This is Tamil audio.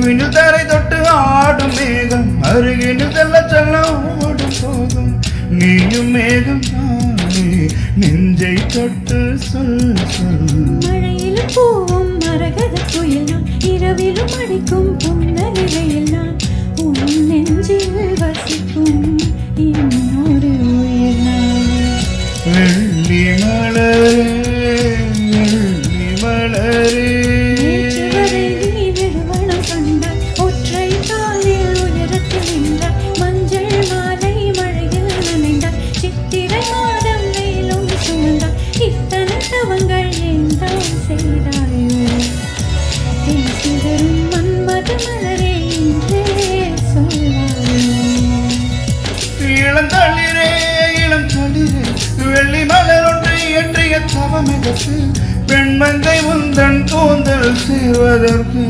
விண்ணில் தரை தொட்டு ஆடும் மேகம் அருகினில் செல்ல செல்ல ஓடும் போகும் நீயும் மேகம் தானே நெஞ்சை தொட்டு சொல் சொல். மழையிலும் பூவும் மரகத புயல் நான் இரவிலும் அடிக்கும் புன்னகையில் நான் உன் நெஞ்சில் வசிக்கும் இன்னொரு உயிர் நான். வெள்ளி மலரே வெள்ளி மலரே நேற்று வரை நீ நிறுவனம் கண்டாய் ஒற்றை காலில் உயரத்தில் நின்றாய் மஞ்சள் மாலை மழையில் நனைந்தாய் சித்திரை மாதம் வெயிலும் சுமந்தாய் இத்தனை தவங்கள் ஏந்தான் செய்தாயோ தேசிதரும் மன்மத மலரே இன்றே சொல்வாயோ. இளந்தளிரே இளம் தளிரே வெள்ளி மலர் ஒன்று என்றைய தவமெதற்கு பெண்மங்கை உந்தன் கூந்தல் செய்வதற்கு